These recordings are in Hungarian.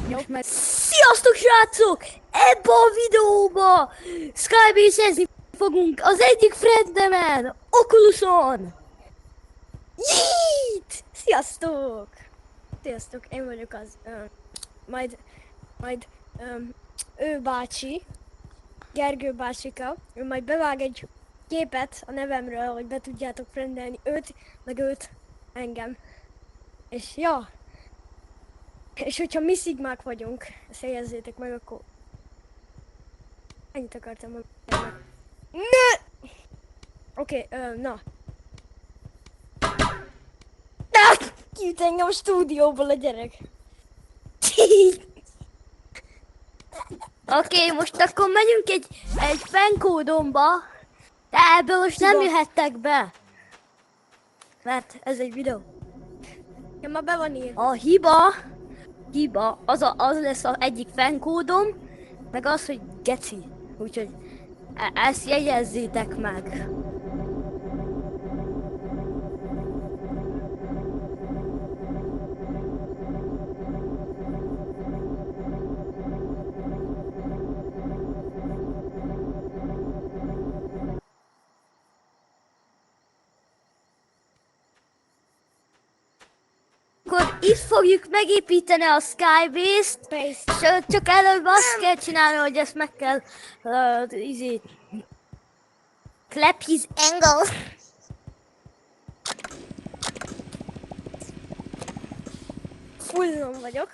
most meg... Sziasztok srácok! Ebben a videóban Skybase-ezni fogunk az egyik friendemen, Oculuson! Yeet! Sziasztok! Sziasztok, én vagyok az... ő bácsi, Gergő bácsika, ő majd bevág egy képet a nevemről, hogy be tudjátok friendelni őt, meg őt, engem. És ja, és hogyha mi szigmák vagyunk, ezt jegyezzétek meg, akkor... Ennyit akartam mondani. Oké, na. Kiüt engem a stúdióból a gyerek. Oké, most akkor megyünk egy fenkódomba, de ebből most nem jöhettek be. Mert ez egy videó. Ja, ma be van írva. A hiba, az lesz az egyik fenkódom, meg az, hogy geci. Úgyhogy ezt jegyezzétek meg. Akkor itt fogjuk megépíteni a Skybase-t, és csak előbb azt kell csinálni, hogy ezt meg kell clap his angle. Fullon vagyok.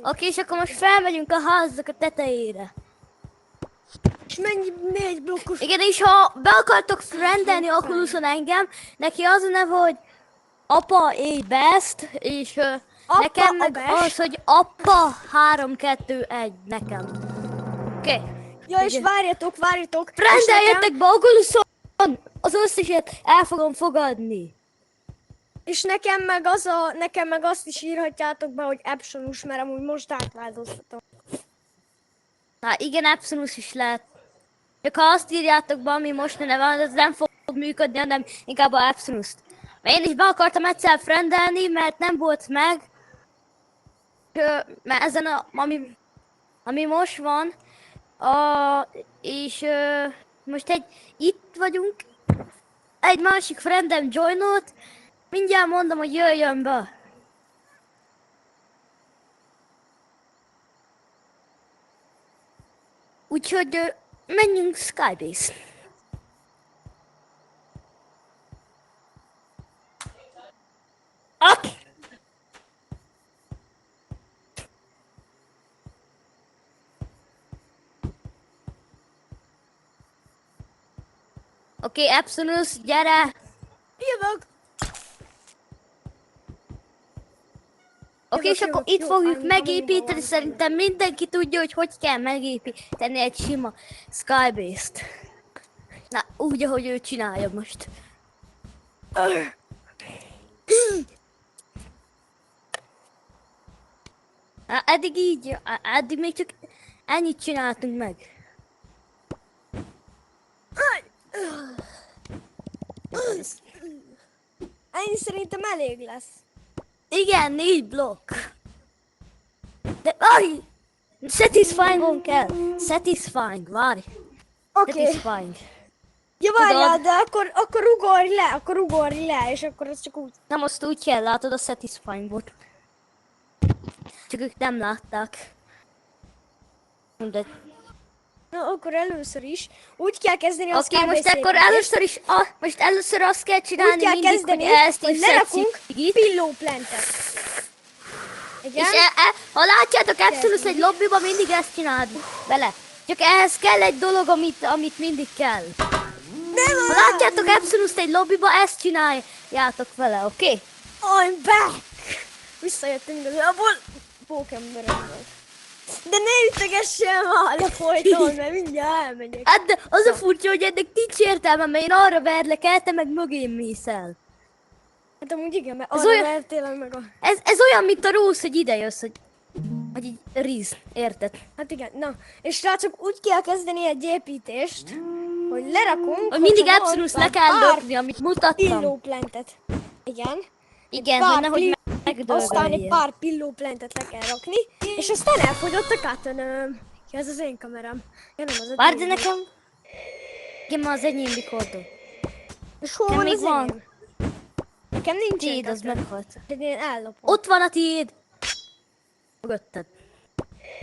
Oké, és akkor most felmegyünk a házak a tetejére. És mennyi egy blokkos? Igen, és ha be akartok friendelni Oculuson engem, neki az a neve, hogy Apa best, és nekem meg az, hogy Appa 3-2-1 nekem. Oké. Ja, és várjatok! Rendeljetek be Oculuson! Az összeset el fogom fogadni. És nekem meg azt is írhatjátok be, hogy Epsonus, mert amúgy most átváltoztatom. Hát igen, Epsonus is lehet. Csak ha azt írjátok be, ami most van, az nem fog működni, hanem inkább a Epsonust. Én is be akartam egyszer friendelni, mert nem volt meg. Mert ezen ami most van, és most itt vagyunk, egy másik friendem joinolt, mindjárt mondom, hogy jöjjön be. Úgyhogy menjünk Skybase. Up! Oké, Epsonus, gyere! Jövök! Oké, és akkor itt fogjuk megépíteni, szerintem mindenki tudja, hogy kell megépíteni egy sima Skybase-t. Na, úgy, ahogy ő csinálja most. Eddig még csak ennyit csináltunk meg. Ennyi szerintem elég lesz. Igen, 4 blokk. De satisfying kell. Satisfying, várj. Oké. Satisfying. Ja, várjál, de akkor ugorj le, és akkor ez csak úgy... Nem, azt úgy kell, látod, a satisfying volt. Csak ők nem látták. De... Na, akkor először is úgy kell kezdeni a Skybase-t. Most akkor először azt kell csinálni, úgy kell mindig, kezdeni, hogy ezt is lerakunk pillóplantet. Igen? És ha látjátok Epsonus egy lobbyba, mindig ezt csináld vele. Csak ehhez kell egy dolog, amit mindig kell. Ha látjátok Epsonust egy lobbyba, ezt csináljátok vele, oké? I'm back! Visszajöttem igazából. Pókemberem volt. De ne ütögessen már le folyton, mert mindjárt elmegyek. Hát de az a furcsa, hogy ennek nincs értelme, mert én arra verlek el, te meg mögém mészel. Hát amúgy igen, mert arra vertél meg a... Ez olyan, mint a Rose, hogy ide jössz, hogy így Riz, érted? Hát igen, na, és srácok, úgy kell kezdeni egy építést, hogy lerakunk... Hogy mindig Epsonus le kell lökni, amit mutattam. Pillóplantet. Igen. Igen, hogy nehogy aztán egy pár pillóplantet le kell rakni, és aztán elfogyott a cottonöm. Ja, ez az én kamerám. Ja, nem az a Várj, de tiéd. nekem... Igen, ma az enyém rekordol. És hol Nekem van még az van. enyém? Nekem nincsen Tiéd, az cotton. meghalt. De én ellopom. Ott van a tiéd! Mögötted.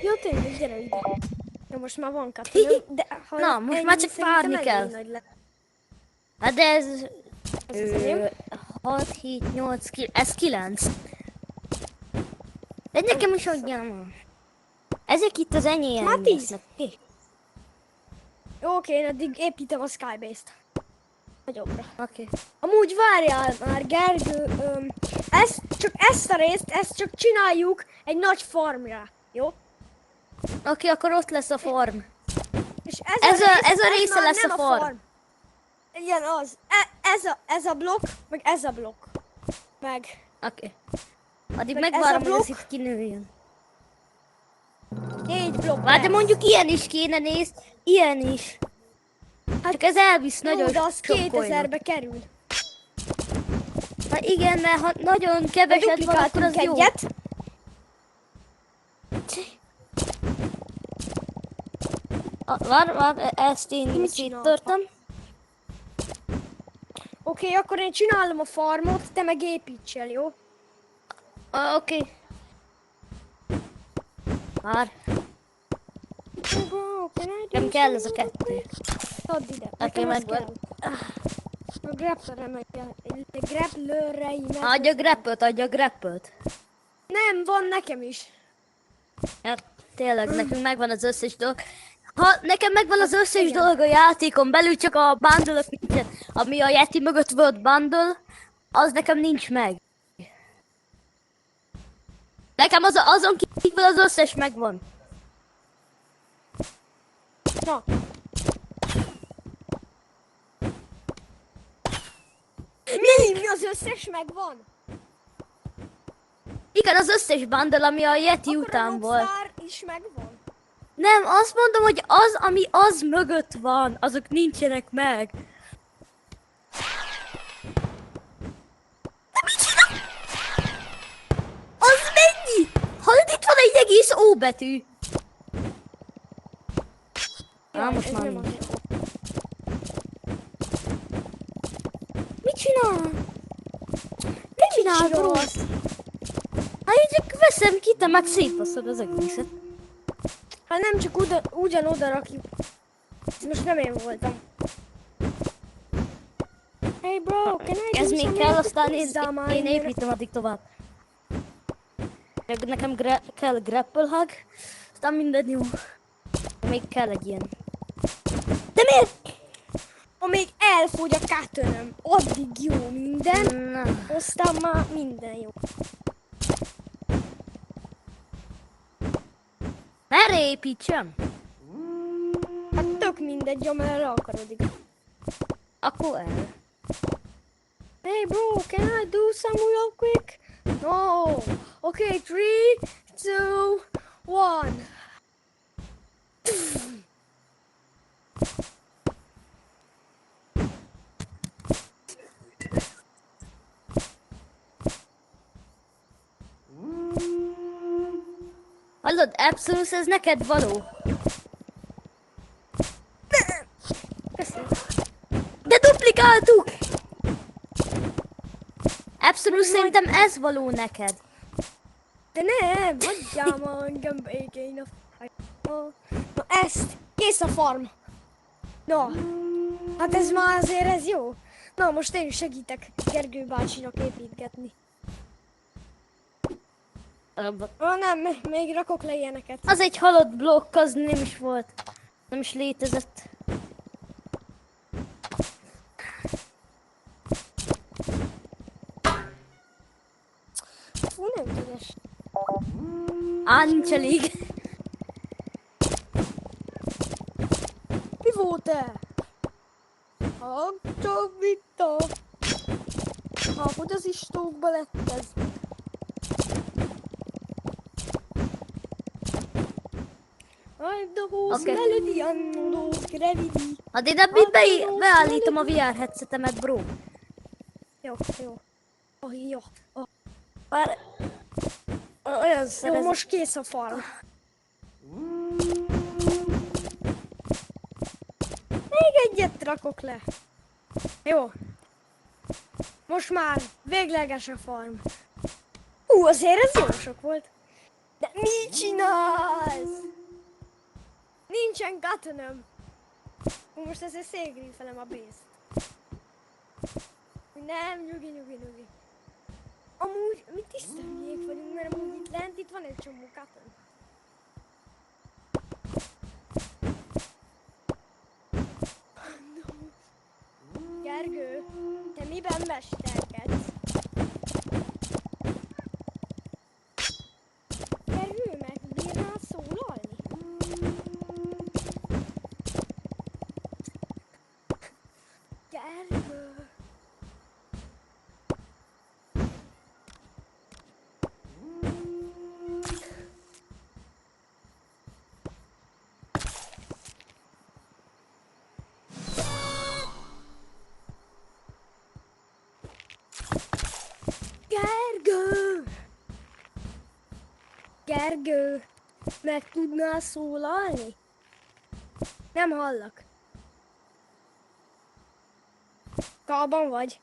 Jó, tényleg, gyere ide. Ja, most már van cottonöm, de ha Na, most ennyi, már csak szerintem várni elég kell. nagy lesz. Hát de ez... Ez az enyém. 6, 7, 8, 9... Ez 9. De nekem is adjam. Ezek itt az enyém Már 10. lesznek. Jó, oké, én addig építem a Skybase-t. Nagyobbra. Oké. Amúgy várjál már, Gergő, ezt a részt, ezt csak csináljuk egy nagy farmra, jó? Oké, akkor ott lesz a farm. És Ez a része már lesz nem a farm. Igen, az. Ez a blokk, meg ez a blokk. Meg. Oké. Addig Meg ez megvárom, a hogy ez blokk. itt kinőjön. 4 blokk. Várj, de lesz. mondjuk ilyen is kéne, nézd. Ilyen is. Csak ez elvisz Jó, nagyon de az sok 2000-be kerül. Hát igen, mert ha nagyon keveset van, akkor az jó. egyet. Várj, ezt én Mit széttörtem. Oké, akkor én csinálom a farmot, te meg építs el, jó? Oké. Várj, nem kell ez a kettő. Add ide. Oké, Nekem ez megvan. kell. A grapplereimet. Adja grappelt. Nem, van nekem is. Hát tényleg, nekünk megvan az összes dolog. Ha nekem megvan az összes igen. dolog a játékon belül, csak a bundle nincsen. Ami a Yeti mögött volt bundle, az nekem nincs meg. Nekem azon kívül az összes megvan. Na. Mi az összes megvan? Igen, az összes bundle, ami a Yeti Akkor után a volt. Rockstar is megvan. Nem, azt mondom, hogy az, ami az mögött van, azok nincsenek meg. De mit csinál? Az mennyi? Hallod, itt van egy egész O betű. Jaj, Most ez már nem nincs. annyira. Mit csinál? Mit csinál, bro? Hát én csak veszem ki, te meg szétbaszod az egészet. Hát nem csak ugyanoda rakjuk. Ez most nem én voltam. Hey bro, can I Ez do még some kell, more aztán pizza, man? én építem addig tovább. Nekem kell grapple hug, aztán minden jó. Még kell egy ilyen. De miért? Amíg elfogy a cottonöm, addig jó minden, Na. aztán már minden jó. Merre építsem? Hát tök mindegy, amerre akarod igaz. Akkor el. Hey bro, can I do some real quick? No. Okay, 3, 2, 1. Hallod, Absolus, ez neked való. Köszönöm. De duplikáltuk! Absolus, szerintem ez való neked. De nem, hagyjál már engem békén a fájba. Na ezt, kész a farm. Na, hát ez már azért ez jó. Na most én is segítek Gergő bácsinak építgetni. Nem, még rakok le ilyeneket. Az egy halott blokk, az nem is volt. Nem is létezett. Fú, nem tudás. Nincs elég. Mi volt-e? Csak vita. Hogy az istókba lett ez? I'm the host Okay. melody and those gravity. Hát én ebből beállítom a VR headsetemet, bro. Jó, jó. Oh, jó. Oh. Várj. olyan Jó, szerez... most kész a farm. Még egyet rakok le. Jó. Most már végleges a farm. Azért ez jó sok volt. De mit csinálsz? Nincsen gatonom. Most ezért szétgrífelem a bészt. Nem, nyugi. Amúgy mi tiszta hülyék vagyunk, mert amúgy itt van egy csomó katon. Gergő, te miben mesterkedsz? Gergő, meg bírnál szólalni? Gergő. Gergő, meg tudnál szólalni? Nem hallak. Kalban vagy?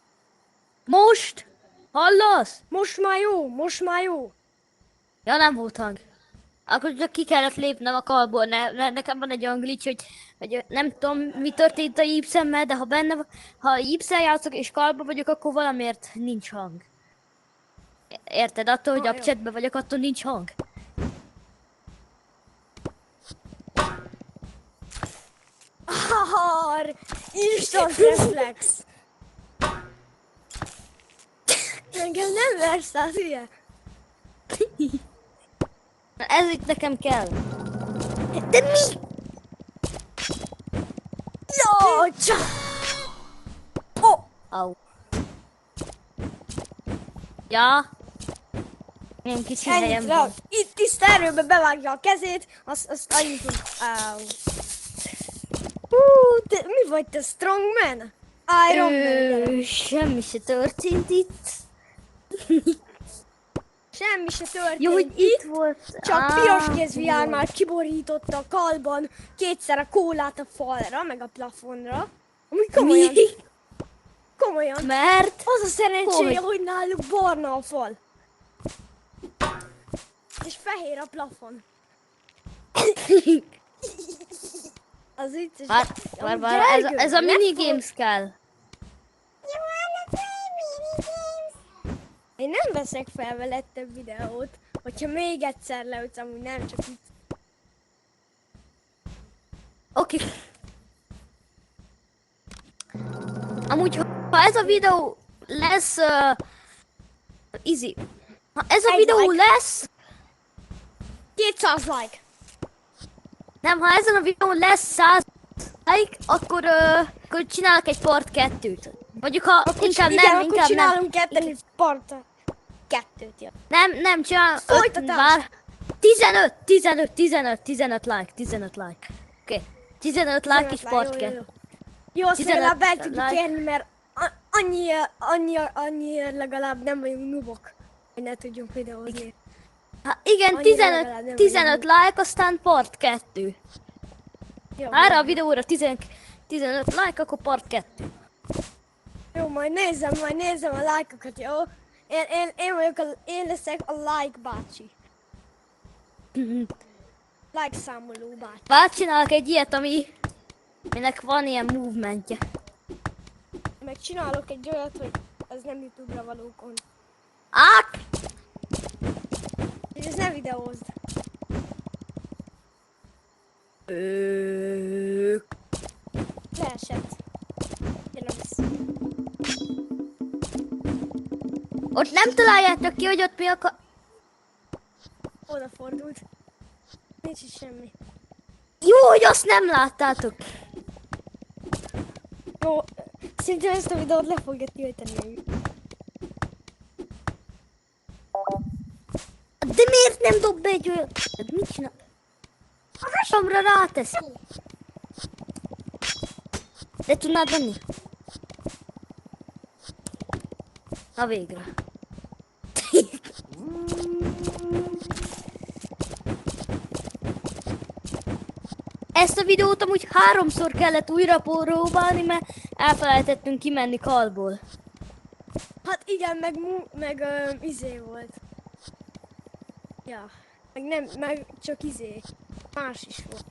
Most? Hallasz? Most már jó. Ja, nem volt hang. Akkor csak ki kellett lépnem a kalból. Nekem van egy olyan glitch, hogy nem tudom, mi történt a Ipsemmel, de ha Ipszel játszok és kalba vagyok, akkor valamiért nincs hang. Érted? Attól, hogy a jó. chatben vagyok, attól nincs hang. Instant reflex. Engem nem versz az ilyen. Ez itt nekem kell. De mi? Jó, csak. Au. Ja. Milyen kicsi helyem Ennyit van. rak. Itt tiszta erőbe bevágja a kezét, azt annyit tud. Au. Te mi vagy te, strongman? Iron Man. Semmi se történt itt. Semmi se történt. Jó, hogy itt volt. Csak piros kézviár már kiborította a kalban kétszer a kólát a falra, meg a plafonra. Ami komolyan. Mi? Komolyan. Mert? Az a szerencséje, Hogy? hogy náluk barna a fal. És fehér a plafon. Az vicces. Vár, ez a minigames kell. Én nem veszek fel veled több videót, hogyha még egyszer leütsz, amúgy nem csak itt. Oké. Amúgy, ha ez a videó lesz... easy. Ha ez a Egy videó like. lesz... 200 like. Nem, ha ezen a videón lesz 100 like, akkor csinálok egy part 2-t. Mondjuk ha inkább igen, nem, akkor inkább nem. csinálunk kettőt, parta. Kettőt, ja. Nem, csinál... Folytatás. 15 like. Oké. 15 like és part 2. Jó, azt 15 legalább el tudjuk like. érni, mert annyiért legalább nem vagyunk nubok, hogy ne tudjunk videózni. Hát igen, Annyira legalább nem 15 like, aztán part 2. Jó, Ha erre a videóra 15 like, akkor part 2. jó, majd nézem a like-okat, jó? Én leszek a like bácsi. Like számoló bácsi. Bár csinálok egy ilyet, aminek van ilyen movementje. Meg csinálok egy olyat, hogy ez nem YouTube-ra való kont. Ák! És ez ne videózd. Leesett. Jön a vissza. Ott nem találjátok ki, hogy ott mi a Odafordult. Nincs is semmi. Jó, hogy azt nem láttátok. Jó, szerintem ezt a videót le fogja tiltani. De miért nem dob be egy olyan... Mit csinál? A hasamra ráteszi. De tudnád venni? Na végre. ezt a videót amúgy 3-szor kellett újra próbálni, mert elfelejtettünk kimenni kalból. Hát igen, meg izé volt. Ja, meg csak izé. Más is volt.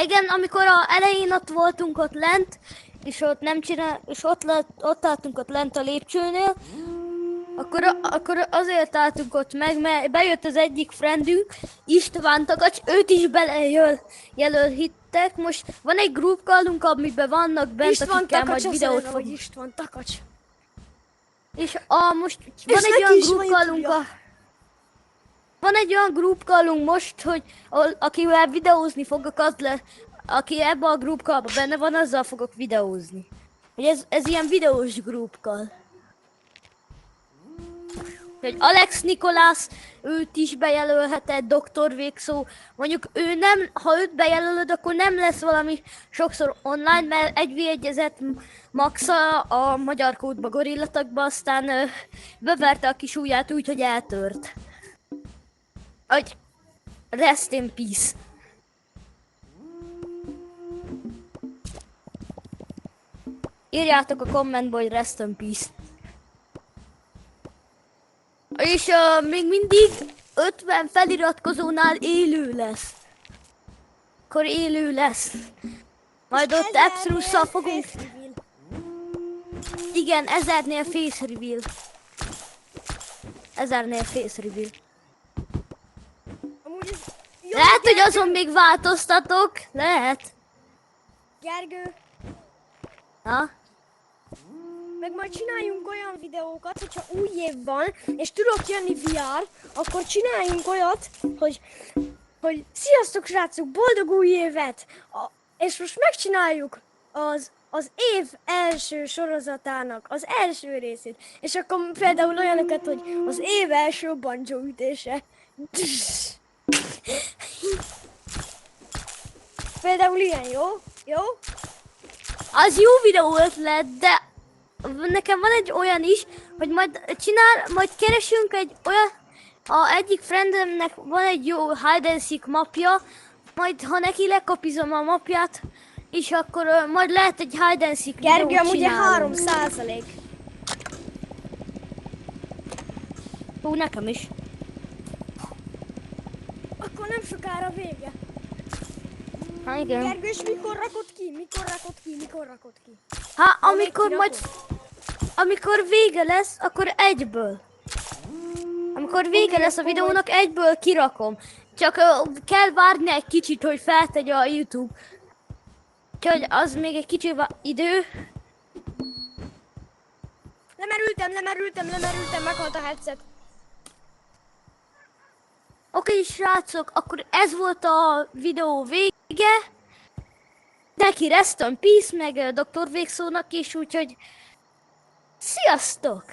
Igen, amikor elején ott voltunk ott lent, és ott nem és ott álltunk ott lent a lépcsőnél, akkor azért álltunk ott meg, mert bejött az egyik friendünk, István Takacs, őt is belejelölhittek. Most van egy group callunk, amiben vannak bent, István akikkel Takacs, majd az videót olyan, fog. hogy István Takacs. És most van És egy neki olyan is group van callunk, YouTube-ja. van egy olyan group callunk most, hogy akivel videózni fogok, aki ebbe a group callba benne van, azzal fogok videózni. Hogy ez ilyen videós group call. Hogy Alex Nikolász, őt is bejelölheted, Dr. Végszó. Mondjuk ő nem, ha őt bejelölöd, akkor nem lesz valami sokszor online, mert 1v1-ezett Max a magyar kódba, gorillatakba, aztán beverte a kis ujját úgy, hogy eltört. Hogy rest in peace. Írjátok a kommentbe, hogy rest in peace. És még mindig 50 feliratkozónál élő lesz. Akkor élő lesz. Majd ott Abstrus-szal fogunk... Igen, 1000-nél face reveal. 1000-nél face reveal. Amúgy ez... Jó, Lehet, hogy Gergő, azon még változtatok. Lehet. Gergő, Ha? meg majd csináljunk olyan videókat, hogyha új év van, és tudok jönni VR, akkor csináljunk olyat, hogy sziasztok srácok, boldog új évet! És most megcsináljuk az év első sorozatának az első részét. És akkor például olyanokat, hogy az év első banjo ütése. Például ilyen, jó? Jó? Az jó videó ötlet, de nekem van egy olyan is, hogy majd keresünk egy olyan, egyik friendemnek van egy jó hide and seek mapja, majd ha neki lekopizom a mapját, és akkor majd lehet egy hide and seek Gergő, videót amúgy csinálunk. 3%. Hú, nekem is. Akkor nem sokára vége. Ha, igen. Gergő, és mikor rakod ki? Mikor rakod ki? Ha, amikor amikor vége lesz, akkor egyből. Amikor vége lesz a videónak, egyből kirakom. Csak kell várni egy kicsit, hogy feltegye a YouTube. Úgyhogy az még egy kicsi idő. Lemerültem, meghalt a headset. Oké, srácok, akkor ez volt a videó vége. Neki rest in peace, meg Dr. Végszónak is, úgyhogy sziasztok!